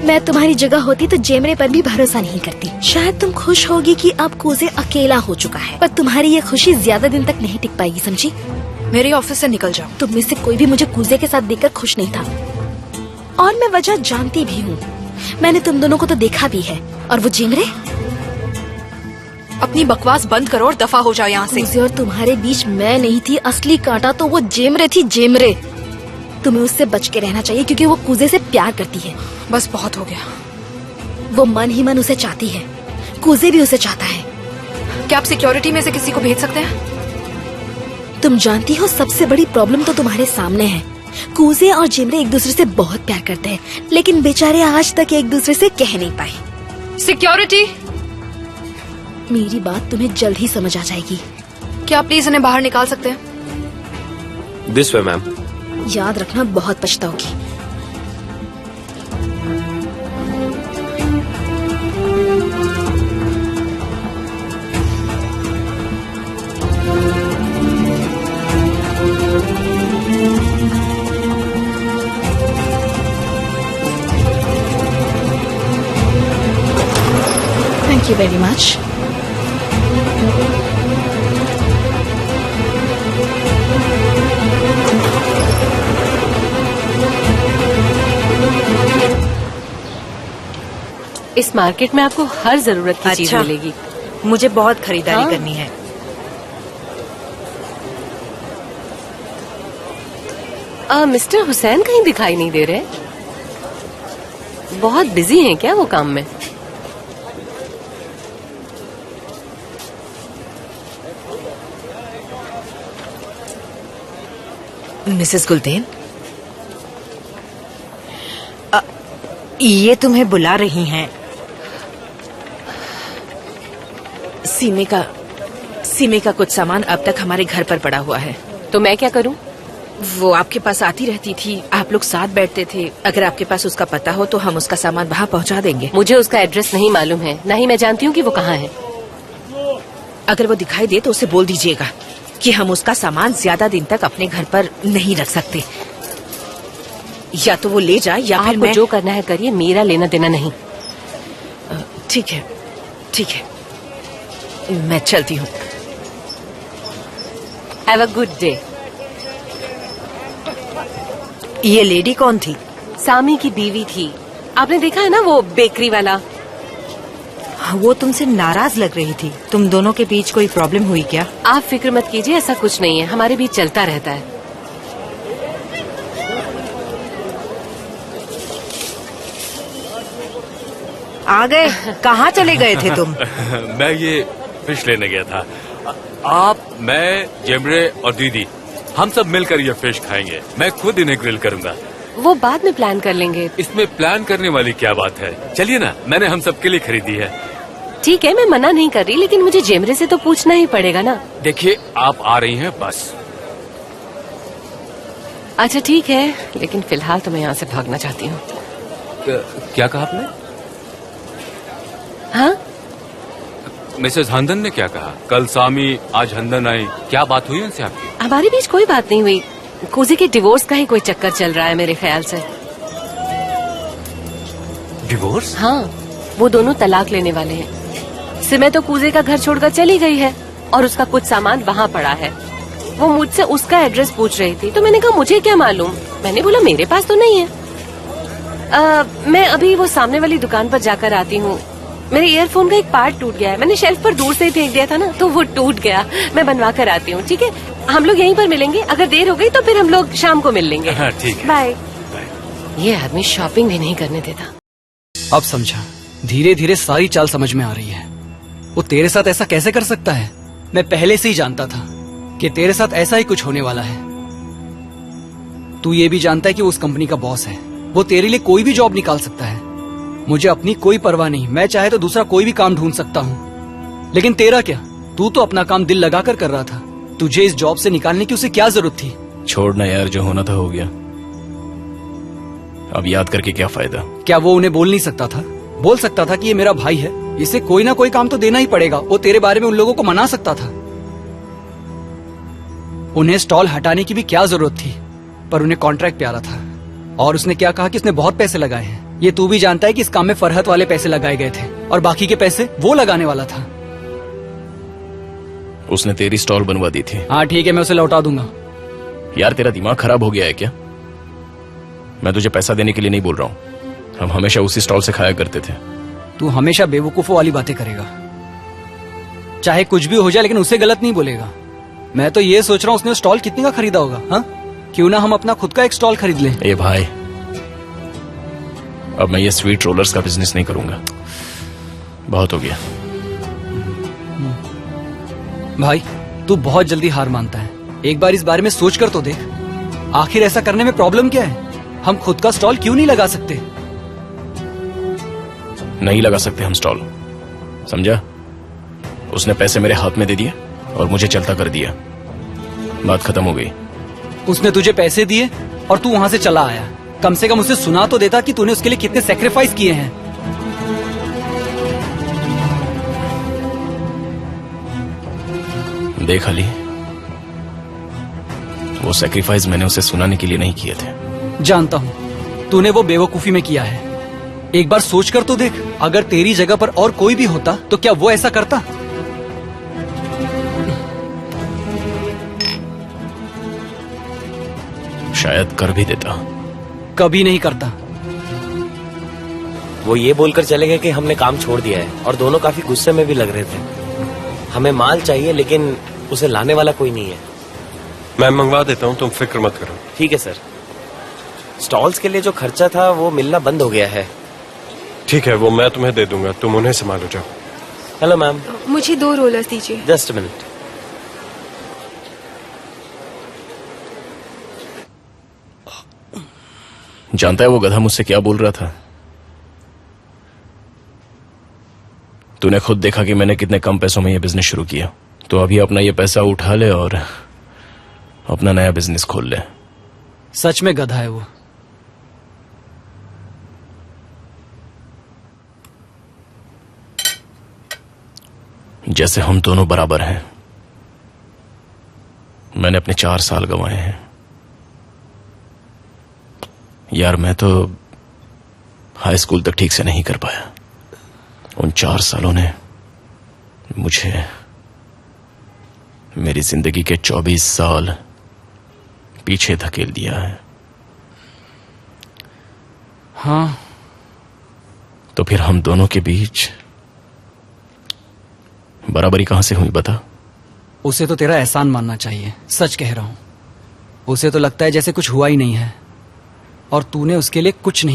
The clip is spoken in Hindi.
मैं तुम्हारी जगह होती तो जेमरे पर भी भरोसा नहीं करती। शायद तुम खुश होगी कि अब कूजे अकेला हो चुका है, पर तुम्हारी ये खुशी ज्यादा दिन तक नहीं टिक पाएगी, समझी? मेरे ऑफिस से निकल जाओ। तुम में से कोई भी मुझे कूजे के साथ देखकर खुश नहीं था, और मैं वजह जानती भी हूँ। मैंने तुम दोनों को तो देखा भी है। और वो जेमरे, अपनी बकवास बंद करो और दफा हो जाओ यहाँ से। कूजे और तुम्हारे बीच मैं नहीं थी, असली कांटा तो वो जेमरे थी। जेमरे, तुम्हें उससे बच के रहना चाहिए क्योंकि वो कूजे से प्यार करती है। बस बहुत हो गया। वो मन ही मन उसे चाहती है, कूजे भी उसे चाहता है। क्या आप सिक्योरिटी में से किसी को भेज सकते हैं? तुम जानती हो सबसे बड़ी प्रॉब्लम तो तुम्हारे सामने है। कूजे और जेमरे एक दूसरे से बहुत प्यार करते हैं, लेकिन बेचारे आज तक एक दूसरे से कह नहीं पाए। सिक्योरिटी, मेरी बात तुम्हें जल्द ही समझ आ जाएगी। क्या आप प्लीज इन्हें बाहर निकाल सकते हैं? This way ma'am. याद रखना, बहुत पछताओगी। Thank you very much. इस मार्केट में आपको हर जरूरत की चीज मिलेगी। मुझे बहुत खरीदारी करनी है। मिस्टर हुसैन कहीं दिखाई नहीं दे रहे। बहुत बिजी हैं क्या वो काम में? मिसेस गुलदेन, ये तुम्हें बुला रही हैं। सीमे का कुछ सामान अब तक हमारे घर पर पड़ा हुआ है। तो मैं क्या करूं? वो आपके पास आती रहती थी, आप लोग साथ बैठते थे। अगर आपके पास उसका पता हो तो हम उसका सामान वहाँ पहुँचा देंगे। मुझे उसका एड्रेस नहीं मालूम है, न ही मैं जानती हूँ कि वो कहाँ है। अगर वो दिखाई दे तो उसे बोल दीजिएगा कि हम उसका सामान ज्यादा दिन तक अपने घर पर नहीं रख सकते। या तो वो ले जाए या फिर आपको जो करना है करिए, मेरा लेना देना नहीं। ठीक है, ठीक है, मैं चलती हूँ। Have a good day. ये लेडी कौन थी? सामी की बीवी थी। आपने देखा है ना वो बेकरी वाला? वो तुमसे नाराज लग रही थी। तुम दोनों के बीच कोई प्रॉब्लम हुई क्या? आप फिक्र मत कीजिए, ऐसा कुछ नहीं है, हमारे बीच चलता रहता है। आ गए? कहाँ चले गए थे तुम? मैं ये फिश लेने गया था। आप, मैं, जेमरे और दीदी, हम सब मिलकर ये फिश खाएंगे। मैं खुद इन्हें ग्रिल करूंगा। वो बाद में प्लान कर लेंगे। इसमें प्लान करने वाली क्या बात है? चलिए ना, मैंने हम सबके लिए खरीदी है। ठीक है, मैं मना नहीं कर रही, लेकिन मुझे जेमरे से तो पूछना ही पड़ेगा ना। देखिए, आप आ रही हैं बस। अच्छा ठीक है, लेकिन फिलहाल तो मैं यहाँ से भागना चाहती हूँ। क्या कहा आपने? हाँ? मिसेस हंदन ने क्या कहा? कल सामी, आज हंदन आई, क्या बात हुई उनसे आपकी? हमारे बीच कोई बात नहीं हुई। कूजी के डिवोर्स का ही कोई चक्कर चल रहा है मेरे ख्याल से। डिवोर्स? हाँ, वो दोनों तलाक लेने वाले हैं। सिमे तो कूजे का घर छोड़कर चली गई है और उसका कुछ सामान वहाँ पड़ा है। वो मुझसे उसका एड्रेस पूछ रही थी, तो मैंने कहा मुझे क्या मालूम। मैंने बोला मेरे पास तो नहीं है। मैं अभी वो सामने वाली दुकान पर जाकर आती हूँ। मेरे ईयरफोन का एक पार्ट टूट गया है, मैंने शेल्फ पर दूर से ही फेंक दिया था ना, तो वो टूट गया। मैं बनवा कर आती हूँ, ठीक है? हम लोग यहीं पर मिलेंगे। अगर देर हो गई तो फिर हम लोग शाम को मिल लेंगे। हाँ, ठीक है। बाय। ये आदमी शॉपिंग भी नहीं करने देता। अब समझा, धीरे धीरे सारी चाल समझ में आ रही है। वो तेरे साथ ऐसा कैसे कर सकता है? मैं पहले से ही जानता था कि तेरे साथ ऐसा ही कुछ होने वाला है। तू ये भी जानता है कि वो उस कंपनी का बॉस है। वो तेरे लिए कोई भी जॉब निकाल सकता है। मुझे अपनी कोई परवाह नहीं, मैं चाहे तो दूसरा कोई भी काम ढूंढ सकता हूँ। लेकिन तेरा क्या? तू तो अपना काम दिल लगाकर कर रहा था। तुझे इस जॉब से निकालने की उसे क्या जरूरत थी? छोड़ना यार, जो होना था हो गया। अब याद करके क्या फायदा? क्या वो उन्हें बोल नहीं सकता था? बोल सकता था कि ये मेरा भाई है, इसे कोई ना कोई काम तो देना ही पड़ेगा। वो तेरे बारे में उन लोगों को मना सकता था। उन्हें स्टॉल हटाने की भी क्या जरूरत थी? पर उन्हें कॉन्ट्रैक्ट प्यारा था। और उसने क्या कहा कि उसने बहुत पैसे लगाए हैं। ये तू भी जानता है कि इस काम में फरहत वाले पैसे लगाए गए थे और बाकी के पैसे वो लगाने वाला था। उसने तेरी स्टॉल बनवा दी थी। हाँ ठीक है, मैं उसे लौटा दूंगा। यार तेरा दिमाग खराब हो गया है क्या? मैं तुझे पैसा देने के लिए नहीं बोल रहा हूँ। हम हमेशा उसी स्टॉल से खाया करते थे। तू हमेशा बेवकूफों वाली बातें करेगा। चाहे कुछ भी हो जाए लेकिन उसे गलत नहीं बोलेगा। मैं तो ये सोच रहा हूँ उसने स्टॉल कितने का खरीदा होगा। हाँ, क्यों ना हम अपना खुद का एक स्टॉल खरीद लें। ए भाई, अब मैं ये स्वीट रोलर्स का बिजनेस नहीं करूंगा। बहुत हो गया। भाई तू बहुत जल्दी हार मानता है। एक बार इस बारे में सोच कर तो देख, आखिर ऐसा करने में प्रॉब्लम क्या है? हम खुद का स्टॉल क्यों नहीं लगा सकते? नहीं लगा सकते हम स्टॉल, समझा? उसने पैसे मेरे हाथ में दे दिए और मुझे चलता कर दिया। बात खत्म हो गई। उसने तुझे पैसे दिए और तू वहां से चला आया। कम से कम उसे सुना तो देता कि तूने उसके लिए कितने सेक्रीफाइस किए हैं। देख अली, वो सेक्रीफाइस मैंने उसे सुनाने के लिए नहीं किए थे। जानता हूँ तूने वो बेवकूफी में किया है। एक बार सोच कर तो देख, अगर तेरी जगह पर और कोई भी होता तो क्या वो ऐसा करता? शायद कर भी देता। कभी नहीं करता। वो ये बोलकर चले गए कि हमने काम छोड़ दिया है और दोनों काफी गुस्से में भी लग रहे थे। हमें माल चाहिए लेकिन उसे लाने वाला कोई नहीं है। मैं मंगवा देता हूँ, तुम फिक्र मत करो। ठीक है सर। स्टॉल्स के लिए जो खर्चा था वो मिलना बंद हो गया है। ठीक है, वो मैं तुम्हें दे दूंगा, तुम उन्हें संभालो। जाओ। Hello ma'am. मुझे 2 रोलर्स दीजिए। Just minute. जानता है वो गधा मुझसे क्या बोल रहा था? तूने खुद देखा कि मैंने कितने कम पैसों में ये बिजनेस शुरू किया। तो अभी अपना ये पैसा उठा ले और अपना नया बिजनेस खोल ले। सच में गधा है वो। जैसे हम दोनों बराबर हैं। मैंने अपने 4 साल गंवाए हैं। यार मैं तो हाई स्कूल तक ठीक से नहीं कर पाया। उन 4 सालों ने मुझे मेरी जिंदगी के 24 साल पीछे धकेल दिया है। हाँ, तो फिर हम दोनों के बीच बराबरी कहां से हुई बता? उसे तो तेरा एहसान मानना चाहिए। सच कह रहा हूं। उसे तो लगता है जैसे कुछ हुआ ही नहीं है और तूने उसके लिए कुछ नहीं